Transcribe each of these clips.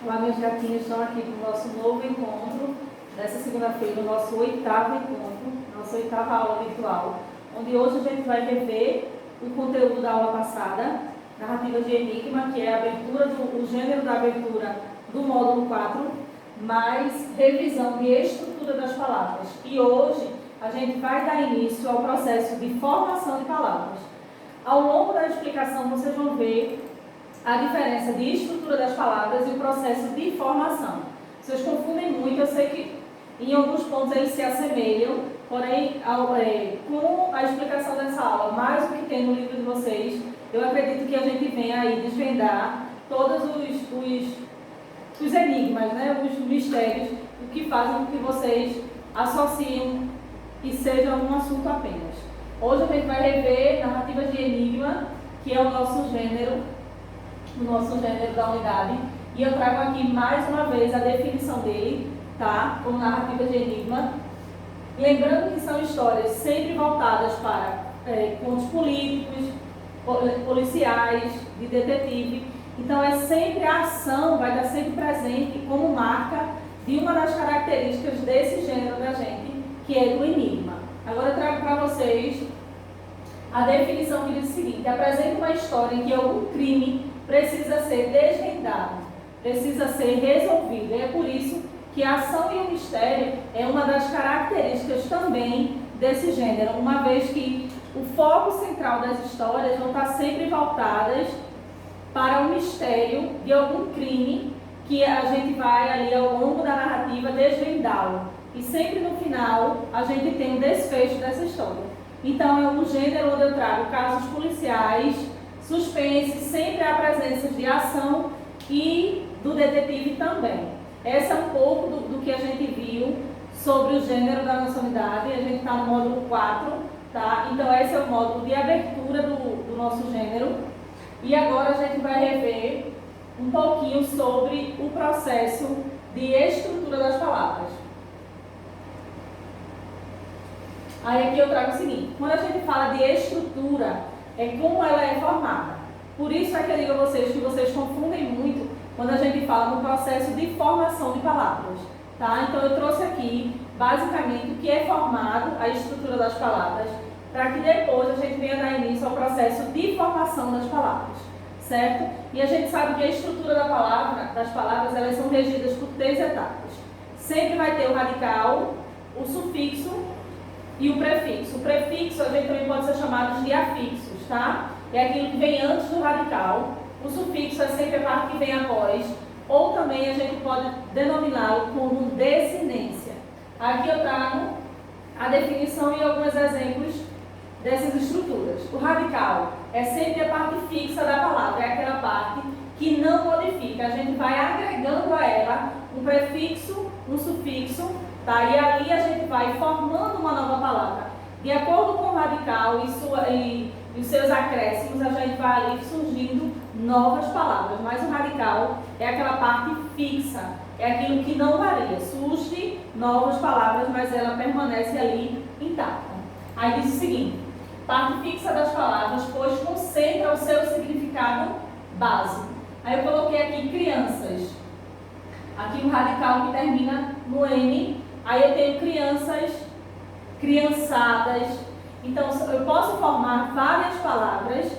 Olá, meus gatinhos, estão aqui para o nosso novo encontro, dessa segunda-feira, o nosso 8º encontro, nossa 8ª aula virtual, onde hoje a gente vai rever o conteúdo da aula passada, narrativa de enigma, que é a abertura o gênero da abertura do módulo 4, mais revisão de estrutura das palavras. E hoje a gente vai dar início ao processo de formação de palavras. Ao longo da explicação vocês vão ver a diferença de estrutura das palavras e o processo de formação. Vocês confundem muito, eu sei que em alguns pontos eles se assemelham, porém, com a explicação dessa aula, mais o que tem no livro de vocês, eu acredito que a gente venha aí desvendar todos os enigmas, né, os mistérios, o que fazem com que vocês associem e seja um assunto apenas. Hoje a gente vai rever narrativas de enigma, que é o nosso gênero da unidade, e eu trago aqui mais uma vez a definição dele, tá? Como narrativa de enigma. Lembrando que são histórias sempre voltadas para contos políticos, policiais, de detetive. Então é sempre a ação, vai estar sempre presente como marca de uma das características desse gênero da gente, que é do enigma. Agora eu trago para vocês a definição que diz o seguinte: apresenta uma história em que algum crime precisa ser desvendado, precisa ser resolvido. E é por isso que a ação e o mistério é uma das características também desse gênero, uma vez que o foco central das histórias vão estar sempre voltadas para o mistério de algum crime que a gente vai ali ao longo da narrativa desvendá-lo. E sempre no final a gente tem um desfecho dessa história. Então é um gênero onde eu trago casos policiais, suspense, sempre há presença de ação e do detetive também. Essa é um pouco do que a gente viu sobre o gênero da nossa unidade. A gente está no módulo 4, tá? Então esse é o módulo de abertura do nosso gênero. E agora a gente vai rever um pouquinho sobre o processo de estrutura das palavras. Aí aqui eu trago o seguinte: quando a gente fala de estrutura, é como ela é formada. Por isso é que eu digo a vocês que vocês confundem muito quando a gente fala no processo de formação de palavras, tá? Então eu trouxe aqui, basicamente, o que é formado, a estrutura das palavras, para que depois a gente venha dar início ao processo de formação das palavras, certo? E a gente sabe que a estrutura das palavras, elas são regidas por 3 etapas. Sempre vai ter o radical, o sufixo e o prefixo. O prefixo a gente também pode ser chamado de afixos, tá? É aquilo que vem antes do radical. O sufixo é sempre a parte que vem após, ou também a gente pode denominá-lo como desinência. Aqui eu trago a definição e alguns exemplos dessas estruturas. O radical é sempre a parte fixa da palavra, é aquela parte que não modifica. A gente vai agregando a ela um prefixo, um sufixo, tá? E ali a gente vai formando uma nova palavra. De acordo com o radical e os seus acréscimos, a gente vai ali surgindo novas palavras. Mas o radical é aquela parte fixa, é aquilo que não varia. Surge novas palavras, mas ela permanece ali intacta. Aí diz o seguinte: parte fixa das palavras, pois concentra o seu significado básico. Aí eu coloquei aqui crianças. Aqui o radical que termina no N. Aí eu tenho crianças, criançadas. Então eu posso formar várias palavras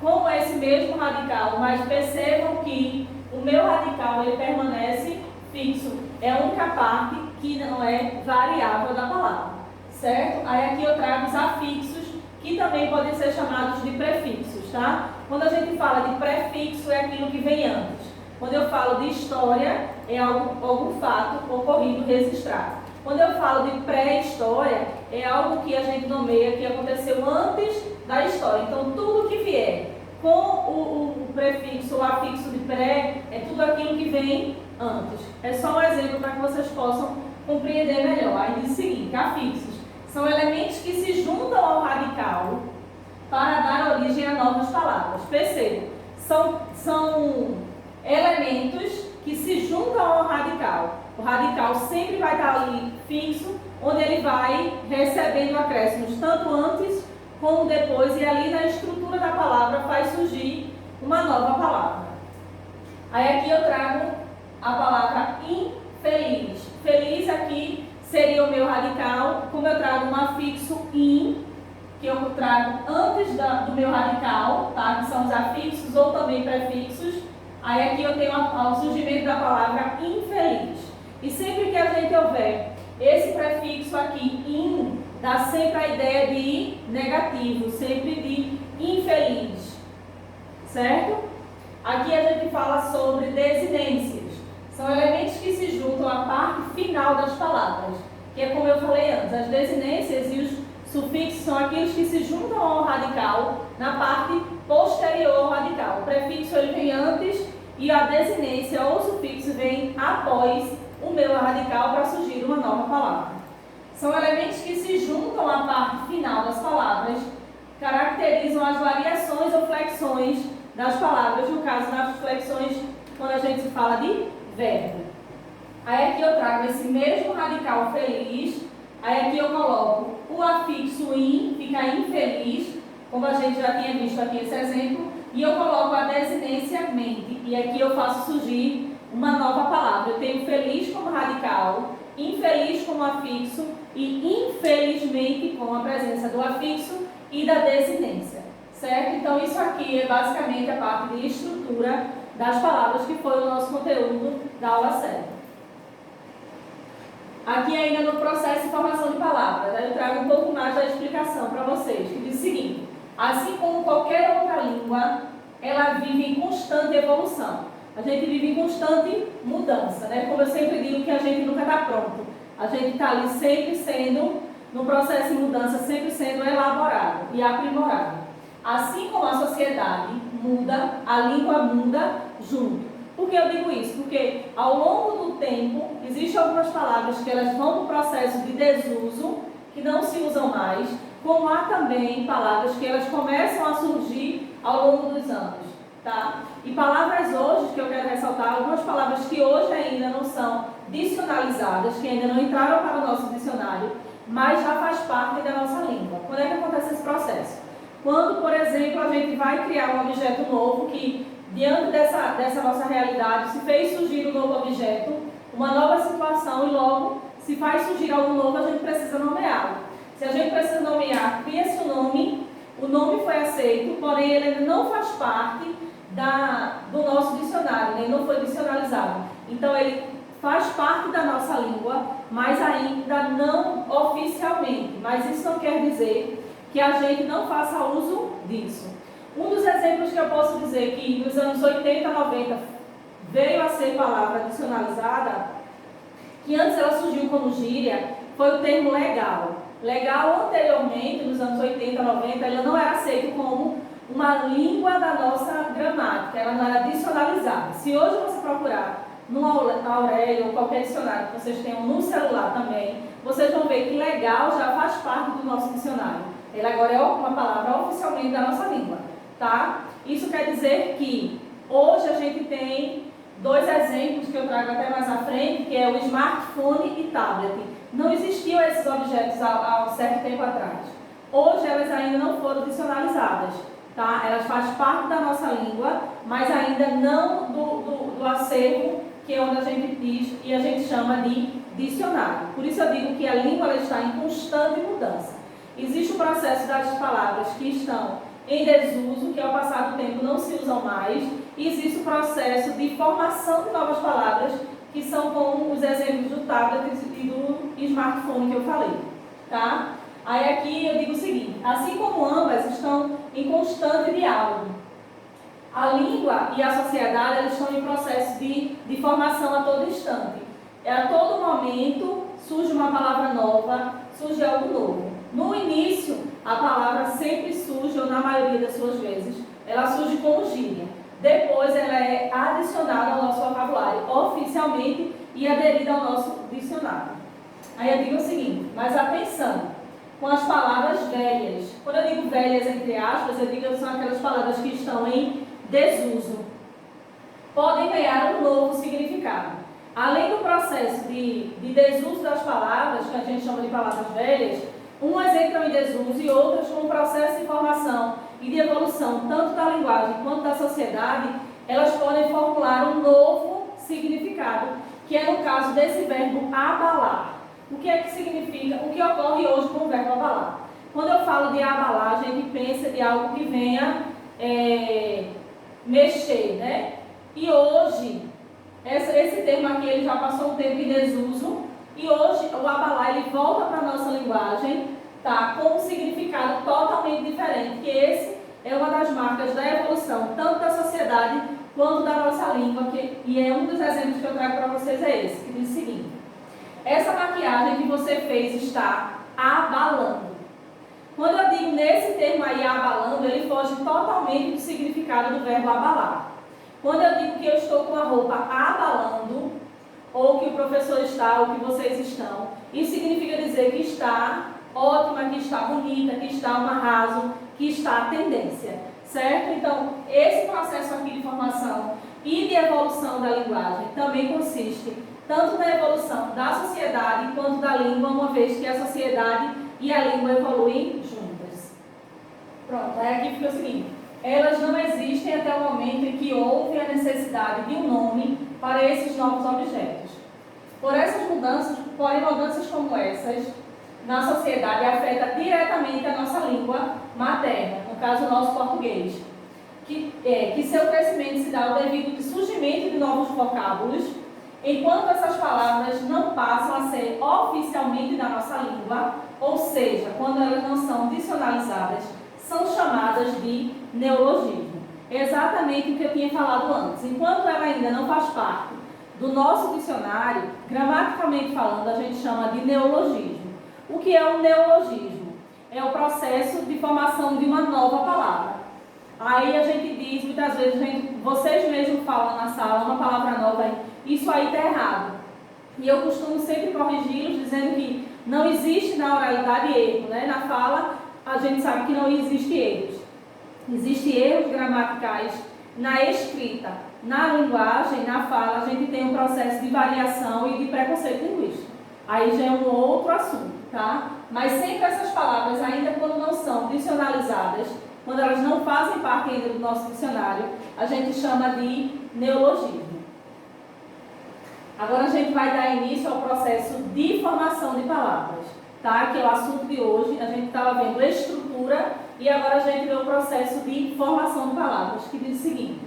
com esse mesmo radical, mas percebam que o meu radical ele permanece fixo. É a única parte que não é variável da palavra, certo? Aí aqui eu trago os afixos, que também podem ser chamados de prefixos, tá? Quando a gente fala de prefixo, é aquilo que vem antes. Quando eu falo de história, é algum fato ocorrido, registrado. Quando eu falo de pré-história, é algo que a gente nomeia que aconteceu antes da história. Então, tudo que vier com o prefixo ou afixo de pré, é tudo aquilo que vem antes. É só um exemplo para que vocês possam compreender melhor. Aí diz o seguinte: afixos são elementos que se juntam ao radical para dar origem a novas palavras. Percebam, são elementos que se juntam ao radical. O radical sempre vai estar ali fixo, onde ele vai recebendo acréscimos tanto antes como depois, e ali na estrutura da palavra faz surgir uma nova palavra. Aí aqui eu trago a seria o meu radical? Como eu trago um afixo in, que eu trago antes do meu radical, tá? Que são os afixos ou também prefixos. Aí aqui eu tenho o surgimento da palavra infeliz. E sempre que a gente houver esse prefixo aqui, in, dá sempre a ideia de negativo, sempre de infeliz, certo? Aqui a gente fala sobre desinências. São elementos que se juntam à parte final das palavras, que é como eu falei antes, as desinências e os sufixos são aqueles que se juntam ao radical na parte posterior ao radical. O prefixo ele vem antes e a desinência ou sufixo vem após o meu radical para surgir uma nova palavra. São elementos que se juntam à parte final das palavras, caracterizam as variações ou flexões das palavras, no caso nas flexões quando a gente fala de verbo. Aí aqui eu trago esse mesmo radical feliz. Aí aqui eu coloco o afixo in, fica infeliz, como a gente já tinha visto aqui esse exemplo, e eu coloco a desinência mente, e aqui eu faço surgir uma nova palavra. Eu tenho feliz como radical, infeliz como afixo e infelizmente com a presença do afixo e da desinência, certo? Então isso aqui é basicamente a parte de estrutura das palavras que foi o nosso conteúdo da aula 7. Aqui ainda no processo de formação de palavras, eu trago um pouco mais da explicação para vocês, que diz o seguinte: assim como qualquer outra língua, ela vive em constante evolução. A gente vive em constante mudança, né? Como eu sempre digo, que a gente nunca está pronto. A gente está ali sempre sendo, no processo de mudança, sempre sendo elaborado e aprimorado. Assim como a sociedade muda, a língua muda junto. Por que eu digo isso? Porque ao longo do tempo, existem algumas palavras que elas vão para o processo de desuso, que não se usam mais, como há também palavras que elas começam a surgir ao longo dos anos, tá? E palavras hoje, que eu quero ressaltar, algumas palavras que hoje ainda não são dicionalizadas, que ainda não entraram para o nosso dicionário, mas já faz parte da nossa língua. Quando é que acontece esse processo? Quando, por exemplo, a gente vai criar um objeto novo que, diante dessa nossa realidade, se fez surgir um novo objeto, uma nova situação, e logo se faz surgir algo novo, a gente precisa nomeá-lo. Se a gente precisa nomear, cria-se um nome, o nome foi aceito, porém ele ainda não faz parte do nosso dicionário, ele não foi dicionalizado. Então ele faz parte da nossa língua, mas ainda não oficialmente. Mas isso não quer dizer que a gente não faça uso disso. Um dos exemplos que eu posso dizer que nos anos 80, 90 veio a ser palavra dicionalizada, que antes ela surgiu como gíria, foi o termo legal. Legal anteriormente, nos anos 80, 90, ela não era aceito como uma língua da nossa gramática, ela não era dicionalizada. Se hoje você procurar no Aurélio ou qualquer dicionário que vocês tenham no celular também, vocês vão ver que legal já faz parte do nosso dicionário. Ela agora é uma palavra oficialmente da nossa língua, tá? Isso quer dizer que hoje a gente tem dois exemplos que eu trago até mais à frente, que é o smartphone e tablet. Não existiam esses objetos há um certo tempo atrás. Hoje elas ainda não foram dicionalizadas, tá? Elas fazem parte da nossa língua, mas ainda não do acervo, que é onde a gente diz e a gente chama de dicionário. Por isso eu digo que a língua ela está em constante mudança. Existe o processo das palavras que estão em desuso, que ao passar do tempo não se usam mais, e existe o processo de formação de novas palavras, que são como os exemplos do tablet e do smartphone que eu falei, tá? Aí aqui eu digo o seguinte: assim como ambas estão em constante diálogo, a língua e a sociedade elas estão em processo de formação a todo instante. A todo momento surge uma palavra nova, surge algo novo. No início, a palavra sempre surge, ou na maioria das suas vezes, ela surge como gíria. Depois ela é adicionada ao nosso vocabulário oficialmente e aderida ao nosso dicionário. Aí eu digo o seguinte: mas atenção com as palavras velhas. Quando eu digo velhas entre aspas, eu digo que são aquelas palavras que estão em desuso. Podem ganhar um novo significado. Além do processo de desuso das palavras, que a gente chama de palavras velhas, umas entram em desuso e outras, com o processo de formação e de evolução, tanto da linguagem quanto da sociedade, elas podem formular um novo significado, que é no caso desse verbo abalar. O que é que significa, o que ocorre hoje com o verbo abalar? Quando eu falo de abalar, a gente pensa de algo que venha mexer, né? E hoje, esse termo aqui ele já passou um tempo em desuso, e hoje o abalar ele volta para a nossa linguagem, tá? Com um significado totalmente diferente, que esse é uma das marcas da evolução, tanto da sociedade quanto da nossa língua, e é um dos exemplos que eu trago para vocês é esse, que diz o seguinte: essa maquiagem que você fez está abalando. Quando eu digo nesse termo aí, abalando, ele foge totalmente do significado do verbo abalar. Quando eu digo que eu estou com a roupa abalando, ou que o professor está, ou que vocês estão, isso significa dizer que está ótima, que está bonita, que está um arraso, que está a tendência, certo? Então, esse processo aqui de formação e de evolução da linguagem também consiste tanto na evolução da sociedade quanto da língua, uma vez que a sociedade e a língua evoluem juntas. Pronto, aí aqui fica o seguinte: elas não existem até o momento em que houve a necessidade de um nome para esses novos objetos. Por essas mudanças, porém mudanças como essas, na sociedade afeta diretamente a nossa língua materna, no caso o nosso português, que seu crescimento se dá ao devido de surgimento de novos vocábulos, enquanto essas palavras não passam a ser oficialmente da nossa língua, ou seja, quando elas não são dicionalizadas, são chamadas de neologismo. Exatamente o que eu tinha falado antes. Enquanto ela ainda não faz parte do nosso dicionário, gramaticalmente falando, a gente chama de neologismo. O que é um neologismo? É o processo de formação de uma nova palavra. Aí a gente diz, muitas vezes, vocês mesmos falam na sala uma palavra nova, isso aí está errado. E eu costumo sempre corrigi-los dizendo que não existe na oralidade erro, né? Na fala, a gente sabe que não existe erros. Existem erros gramaticais na escrita. Na linguagem, na fala, a gente tem um processo de variação e de preconceito linguístico. Aí já é um outro assunto, tá? Mas sempre essas palavras, ainda quando não são dicionalizadas, quando elas não fazem parte ainda do nosso dicionário, a gente chama de neologismo. Agora a gente vai dar início ao processo de formação de palavras, tá? Que é o assunto de hoje. A gente estava vendo estrutura e agora a gente vê o processo de formação de palavras, que diz o seguinte: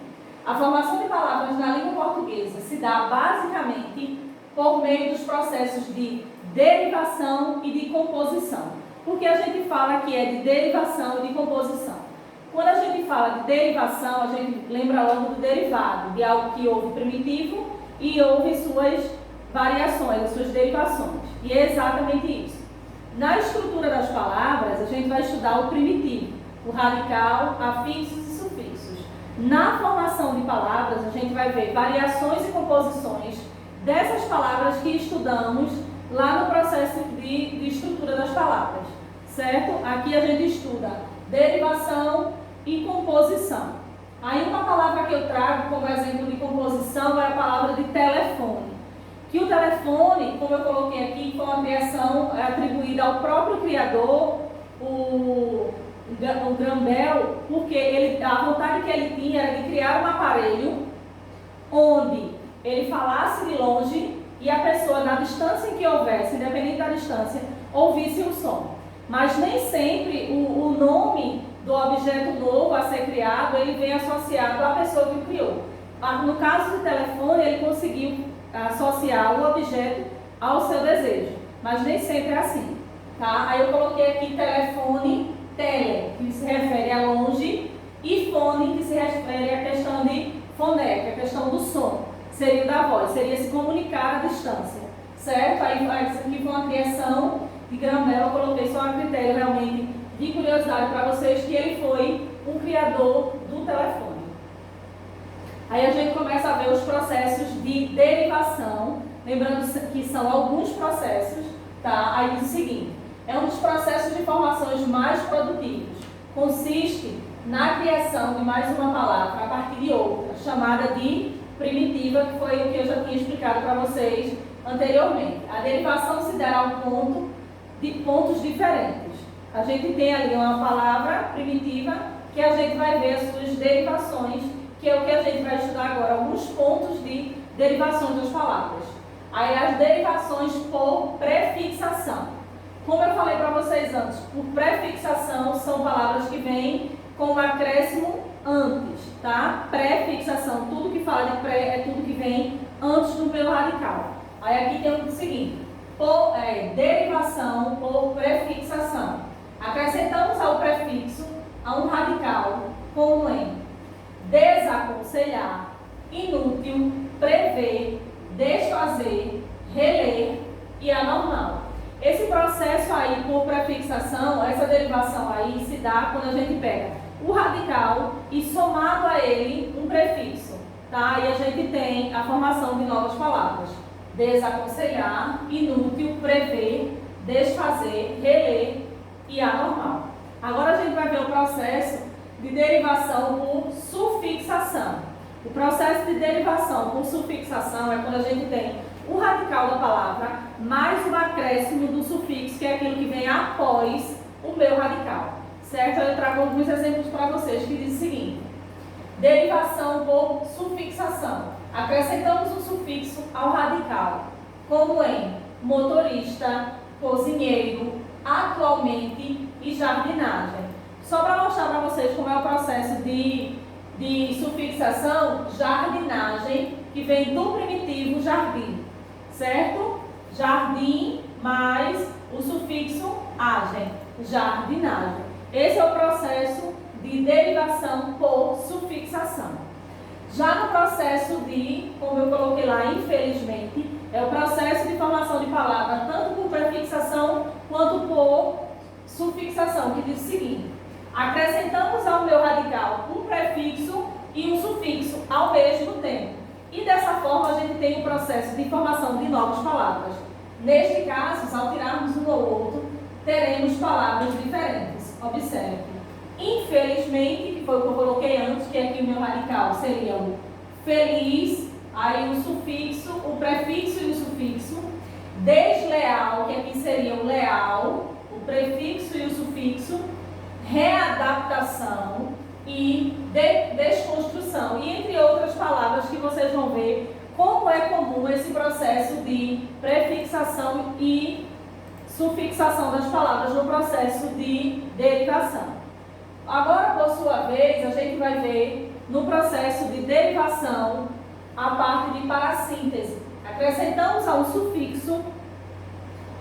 a formação de palavras na língua portuguesa se dá basicamente por meio dos processos de derivação e de composição. Porque a gente fala que é de derivação e de composição. Quando a gente fala de derivação, a gente lembra logo do derivado, de algo que houve primitivo e houve suas variações, as suas derivações. E é exatamente isso. Na estrutura das palavras, a gente vai estudar o primitivo, o radical, afixos e sufixos. Na formação de palavras, a gente vai ver variações e composições dessas palavras que estudamos lá no processo de estrutura das palavras, certo? Aqui a gente estuda derivação e composição. Aí uma palavra que eu trago como exemplo de composição é a palavra de telefone. Que o telefone, como eu coloquei aqui, foi uma criação atribuída ao próprio criador, o Graham Bell, porque a vontade que ele tinha era de criar um aparelho onde ele falasse de longe e a pessoa, na distância em que houvesse, independente da distância, ouvisse o som. Mas nem sempre o nome do objeto novo a ser criado, ele vem associado à pessoa que o criou. No caso do telefone, ele conseguiu associar o objeto ao seu desejo, mas nem sempre é assim, tá? Aí eu coloquei aqui telefone, tele, que se refere a longe, e fone, que se refere à questão de fonética, a questão do som, seria o da voz, seria se comunicar à distância, certo? Aí isso aqui foi uma criação de Graham Bell, eu coloquei só a critério realmente de curiosidade para vocês, que ele foi um criador do telefone. Aí a gente começa a ver os processos de derivação, lembrando que são alguns processos, tá? Aí diz o seguinte: é um dos processos de formações mais produtivos. Consiste na criação de mais uma palavra a partir de outra, chamada de primitiva, que foi o que eu já tinha explicado para vocês anteriormente. A derivação se dará ao ponto de pontos diferentes. A gente tem ali uma palavra primitiva que a gente vai ver as suas derivações, que é o que a gente vai estudar agora, alguns pontos de derivações das palavras. Aí as derivações por prefixação. Como eu falei para vocês antes, por prefixação são palavras que vêm com um acréscimo antes, tá? Prefixação, tudo que fala de pré é tudo que vem antes do meu radical. Aí aqui tem o seguinte, derivação por prefixação. Acrescentamos ao prefixo a um radical, como em desaconselhar, inútil, prever, desfazer, reler e anormal. Esse processo aí por prefixação, essa derivação aí se dá quando a gente pega o radical e somado a ele um prefixo, tá? E a gente tem a formação de novas palavras. Desaconselhar, inútil, prever, desfazer, reler e anormal. Agora a gente vai ver o processo de derivação por sufixação. O processo de derivação por sufixação é quando a gente tem o radical da palavra mais o acréscimo do sufixo, que é aquilo que vem após o meu radical. Certo? Eu trago alguns exemplos para vocês que diz o seguinte: derivação por sufixação. Acrescentamos um sufixo ao radical, como em motorista, cozinheiro, atualmente e jardinagem. Só para mostrar para vocês como é o processo de sufixação, jardinagem, que vem do primitivo jardim, certo? Jardim mais o sufixo agem, jardinagem. Esse é o processo de derivação por sufixação. Já no processo de, como eu coloquei lá, infelizmente, é o processo de formação de palavra tanto por prefixação quanto por sufixação, que diz o seguinte: acrescentamos ao meu radical um prefixo e um sufixo ao mesmo tempo. E dessa forma a gente tem o processo de formação de novas palavras. Neste caso, ao tirarmos um ou outro, teremos palavras diferentes. Observe. Infelizmente, que foi o que eu coloquei antes, que aqui o meu radical seria o feliz, aí o sufixo, o prefixo e o sufixo. Desleal, que aqui seria o leal, o prefixo e o sufixo. Readaptação e desconstrução. E entre outras palavras que vocês vão ver como é comum esse processo de prefixação e sufixação das palavras no processo de derivação. Agora, por sua vez, a gente vai ver no processo de derivação a parte de parassíntese. Acrescentamos a um sufixo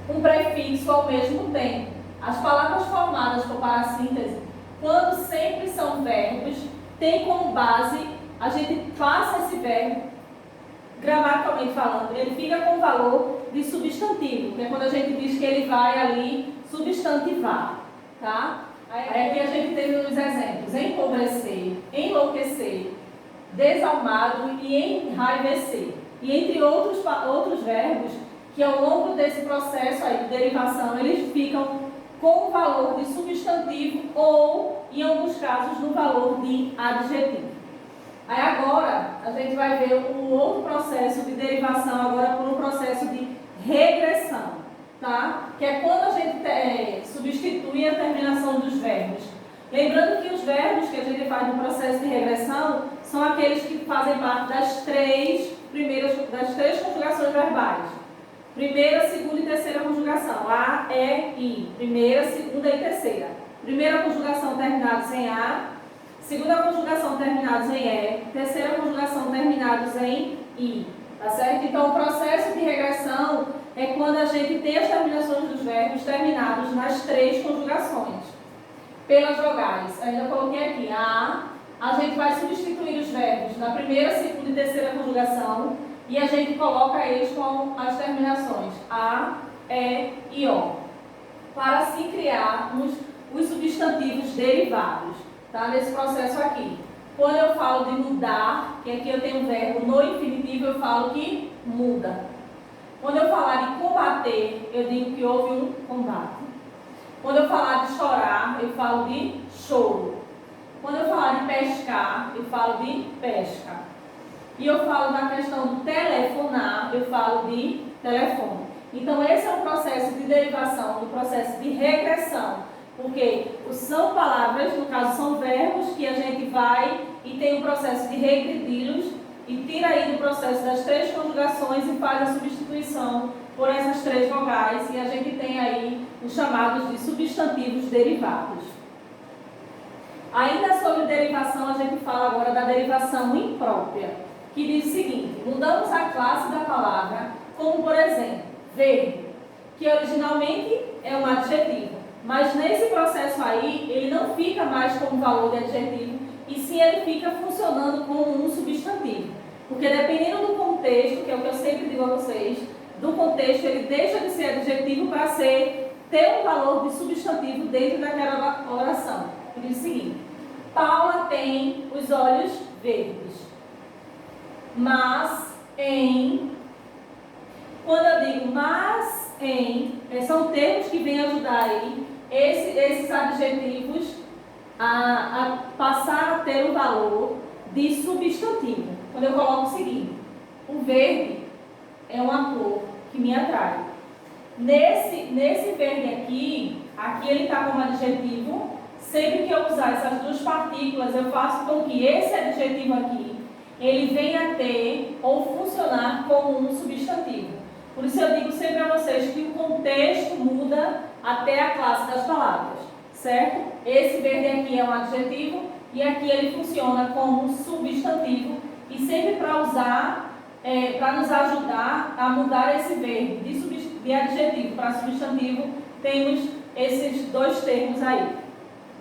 um prefixo ao mesmo tempo. As palavras formadas por parassíntese, quando sempre são verbos, tem como base, a gente passa esse verbo, gramaticalmente falando, ele fica com o valor de substantivo, que é quando a gente diz que ele vai ali substantivar, tá? Aí aqui a gente tem os exemplos: empobrecer, enlouquecer, desalmado e enraivecer. E entre outros verbos que ao longo desse processo aí de derivação, eles ficam com o valor de substantivo ou, em alguns casos, no valor de adjetivo. Aí agora, a gente vai ver um outro processo de derivação, agora por um processo de regressão, tá? Que é quando a gente substitui a terminação dos verbos. Lembrando que os verbos que a gente faz no processo de regressão são aqueles que fazem parte das três conjugações verbais. Primeira, segunda e terceira conjugação. A, E, I. Primeira, segunda e terceira. Primeira conjugação terminados em A. Segunda conjugação terminados em E. Terceira conjugação terminados em I. Tá certo? Então, o processo de regressão é quando a gente tem as terminações dos verbos terminados nas três conjugações. Pelas vogais. Ainda coloquei aqui. A gente vai substituir os verbos na primeira, segunda e terceira conjugação. E a gente coloca eles com as terminações A, E e O, para se criar os substantivos derivados, tá? Nesse processo aqui. Quando eu falo de mudar, que aqui eu tenho um verbo no infinitivo, eu falo que muda. Quando eu falar de combater, eu digo que houve um combate. Quando eu falar de chorar, eu falo de choro. Quando eu falar de pescar, eu falo de pesca. E eu falo da questão do telefonar, eu falo de telefone. Então, esse é o processo de derivação, do processo de regressão. Porque são palavras, no caso são verbos, que a gente vai e tem o processo de regredi-los e tira aí do processo das 3 conjugações e faz a substituição por essas 3 vogais, e a gente tem aí os chamados de substantivos derivados. Ainda sobre derivação, a gente fala agora da derivação imprópria, que diz o seguinte: mudamos a classe da palavra, como por exemplo, verde, que originalmente é um adjetivo, mas nesse processo aí, ele não fica mais como valor de adjetivo, e sim ele fica funcionando como um substantivo. Porque dependendo do contexto, que é o que eu sempre digo a vocês, do contexto ele deixa de ser adjetivo para ter um valor de substantivo dentro daquela oração. Ele diz o seguinte: Paula tem os olhos verdes. Mas em... Quando eu digo mas em, são termos que vêm ajudar aí esses adjetivos a passar a ter o valor de substantivo. Quando eu coloco o seguinte: o verde é uma cor que me atrai. Nesse verde aqui ele está como adjetivo. Sempre que eu usar essas 2 partículas, eu faço com que esse adjetivo aqui, ele venha a ter ou funcionar como um substantivo. Por isso eu digo sempre a vocês que o contexto muda até a classe das palavras, certo? Esse verde aqui é um adjetivo e aqui ele funciona como um substantivo, e sempre para usar, para nos ajudar a mudar esse verde de adjetivo para substantivo, temos esses 2 termos aí,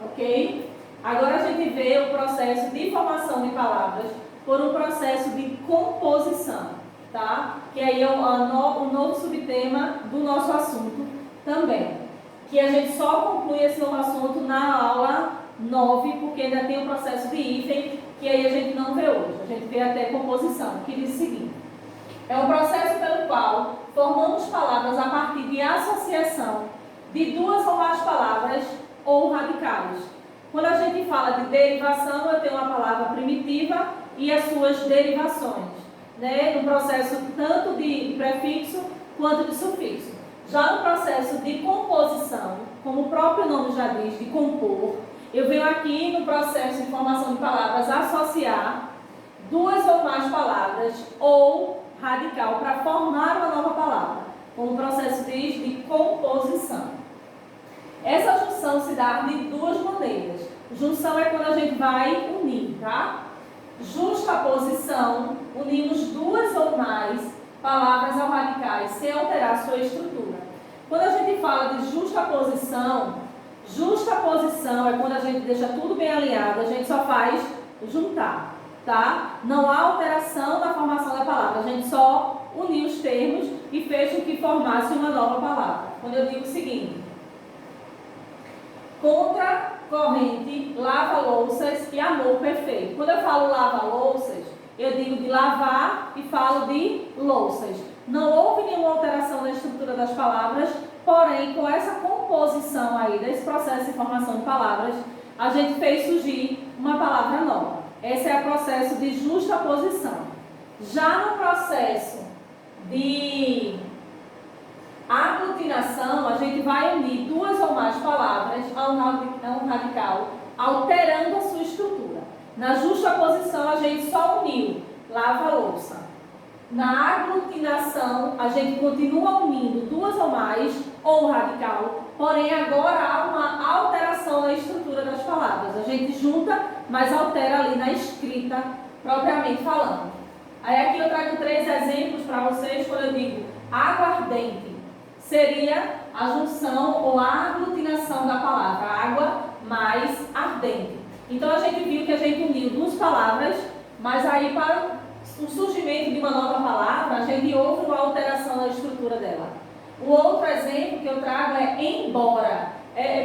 ok? Agora a gente vê o processo de formação de palavras por um processo de composição, tá? Que aí é o novo subtema do nosso assunto também. Que a gente só conclui esse novo assunto na aula 9, porque ainda tem o processo de hífen, que aí a gente não vê hoje. A gente vê até composição, que diz o seguinte: é um processo pelo qual formamos palavras a partir de associação de 2 ou mais palavras ou radicais. Quando a gente fala de derivação, eu tenho uma palavra primitiva e as suas derivações, né? No processo tanto de prefixo quanto de sufixo. Já no processo de composição, como o próprio nome já diz, de compor, eu venho aqui no processo de formação de palavras associar 2 ou mais palavras ou radical para formar uma nova palavra, como o processo diz de composição. Essa junção se dá de 2 maneiras. Junção é quando a gente vai unir, tá? Justaposição, unimos 2 ou mais palavras ao radicais sem alterar sua estrutura. Quando a gente fala de justaposição é quando a gente deixa tudo bem alinhado, a gente só faz juntar, tá? Não há alteração na formação da palavra, a gente só uniu os termos e fez com que formasse uma nova palavra. Quando eu digo o seguinte: contra, corrente, lava-louças e amor perfeito. Quando eu falo lava-louças, eu digo de lavar e falo de louças. Não houve nenhuma alteração na estrutura das palavras, porém, com essa composição aí, desse processo de formação de palavras, a gente fez surgir uma palavra nova. Esse é o processo de justaposição. Já no processo de aglutinação, a gente vai unir 2 ou mais palavras a um radical, alterando a sua estrutura. Na justaposição, a gente só uniu lava-louça. Na aglutinação, a gente continua unindo 2 ou mais, ou radical, porém agora há uma alteração na estrutura das palavras. A gente junta, mas altera ali na escrita, propriamente falando. Aí aqui eu trago 3 exemplos para vocês. Quando eu digo aguardente, seria a junção ou a aglutinação da palavra água mais ardente. Então a gente viu que a gente uniu 2 palavras, mas aí para o surgimento de uma nova palavra, a gente houve uma alteração na estrutura dela. O outro exemplo que eu trago é embora.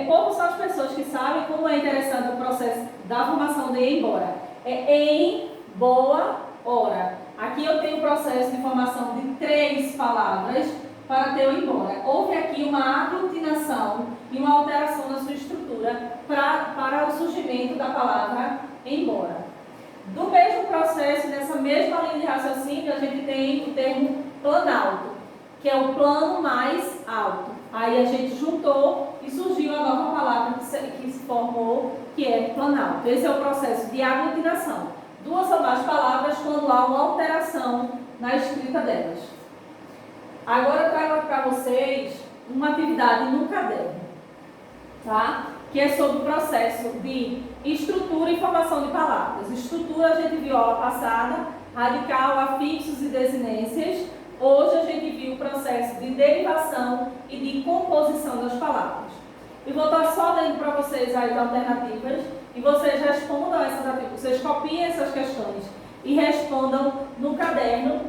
Poucas são as pessoas que sabem como é interessante o processo da formação de embora. É em boa hora. Aqui eu tenho o processo de formação de 3 palavras para ter o embora. Houve aqui uma aglutinação e uma alteração na sua estrutura para o surgimento da palavra embora. Do mesmo processo, nessa mesma linha de raciocínio, a gente tem o termo planalto, que é o plano mais alto. Aí a gente juntou e surgiu a nova palavra que se formou, que é planalto. Esse é o processo de aglutinação. duas ou mais palavras quando há uma alteração na escrita delas. Agora eu trago para vocês uma atividade no caderno, tá? Que é sobre o processo de estrutura e formação de palavras. Estrutura a gente viu aula passada, radical, afixos e desinências. Hoje a gente viu o processo de derivação e de composição das palavras. Eu vou estar só lendo para vocês as alternativas e vocês respondam essas alternativas. Vocês copiem essas questões e respondam no caderno,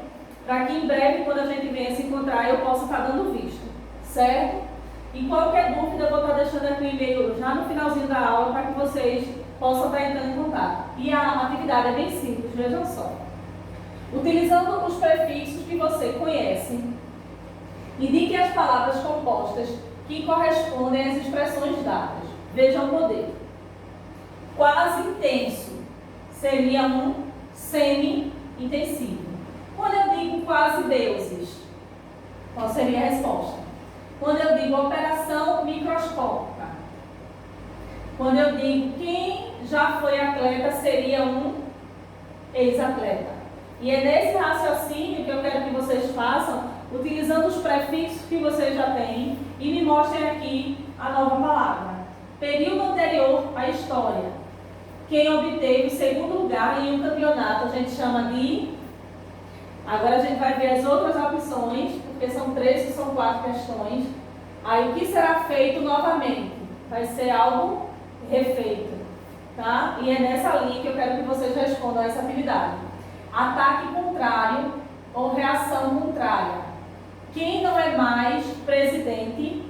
para que em breve, quando a gente venha se encontrar, eu possa estar dando visto, certo? E qualquer dúvida eu vou estar deixando aqui o e-mail já no finalzinho da aula, para que vocês possam estar entrando em contato. E a atividade é bem simples, vejam só. Utilizando os prefixos que você conhece, indique as palavras compostas que correspondem às expressões dadas. Veja o modelo. Quase intenso seria um semi-intensivo. Quando eu digo quase deuses, qual seria a resposta? Quando eu digo operação microscópica. Quando eu digo quem já foi atleta seria um ex-atleta. E é nesse raciocínio que eu quero que vocês façam, utilizando os prefixos que vocês já têm, e me mostrem aqui a nova palavra. Período anterior à história. Quem obteve o segundo lugar em um campeonato, a gente chama de... Agora a gente vai ver as outras opções, porque são 3 e são 4 questões. Aí o que será feito novamente? Vai ser algo refeito, tá? E é nessa linha que eu quero que vocês respondam a essa atividade. Ataque contrário ou reação contrária. Quem não é mais presidente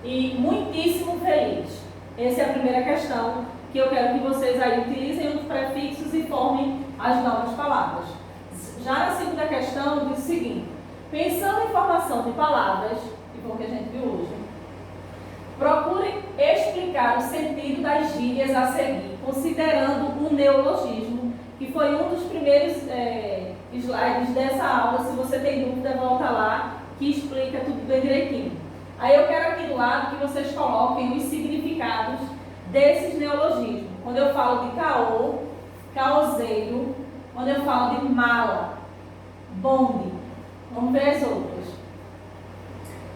e muitíssimo feliz? Essa é a primeira questão que eu quero que vocês aí utilizem os prefixos e formem as novas palavras. Já na segunda questão, diz o seguinte: pensando em formação de palavras, que foi o que a gente viu hoje, procure explicar o sentido das gírias a seguir, considerando o neologismo, que foi um dos primeiros slides dessa aula. Se você tem dúvida, volta lá, que explica tudo bem direitinho. Aí eu quero aqui do lado que vocês coloquem os significados desses neologismos. Quando eu falo de caô, caoseiro. Quando eu falo de mala, bonde. Vamos ver as outras.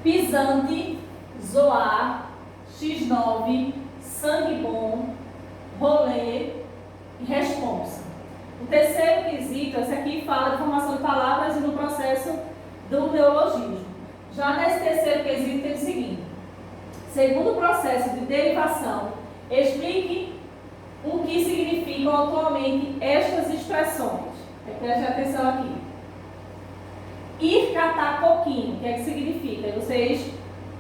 Pisante, zoar, x9, sangue bom, rolê e responsa. O terceiro quesito, esse aqui fala de formação de palavras e no processo do neologismo. Já nesse terceiro quesito tem o seguinte: segundo o processo de derivação, explique o que significam atualmente estas expressões. Preste atenção aqui. Ir catar coquinho, o que é que significa? Vocês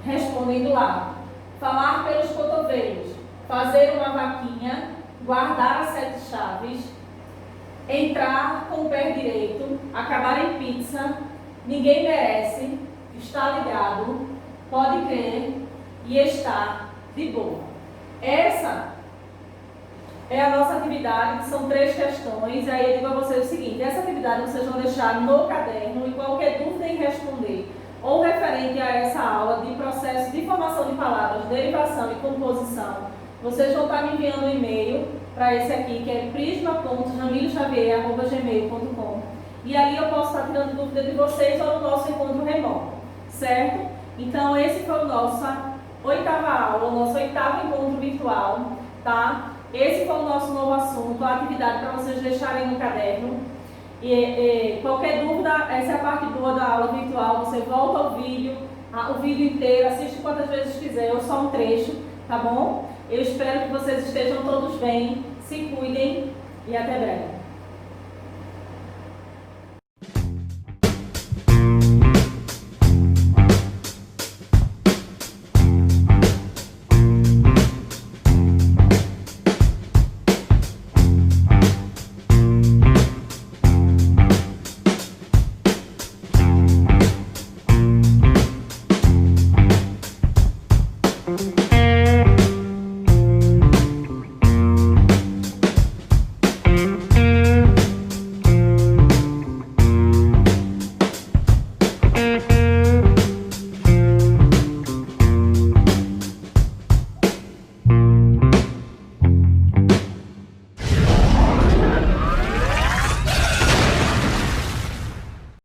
respondem do lado. Falar pelos cotovelos, fazer uma vaquinha, guardar as 7 chaves, entrar com o pé direito, acabar em pizza, ninguém merece, está ligado, pode crer e estar de boa. Essa é a nossa atividade, que são 3 questões. Aí eu digo a vocês o seguinte: essa atividade vocês vão deixar no caderno, e qualquer dúvida em responder ou referente a essa aula de processo de formação de palavras, derivação e composição, vocês vão estar me enviando um e-mail para esse aqui, que é prisma.jamilxavier@gmail.com, e ali eu posso estar tirando dúvida de vocês ou no nosso encontro remoto, certo? Então esse foi o nossa 8ª aula, o nosso 8º encontro virtual, tá? Esse foi o nosso novo assunto, a atividade para vocês deixarem no caderno. E qualquer dúvida, essa é a parte boa da aula virtual. Você volta ao vídeo, o vídeo inteiro, assiste quantas vezes quiser, ou só um trecho, tá bom? Eu espero que vocês estejam todos bem, se cuidem e até breve.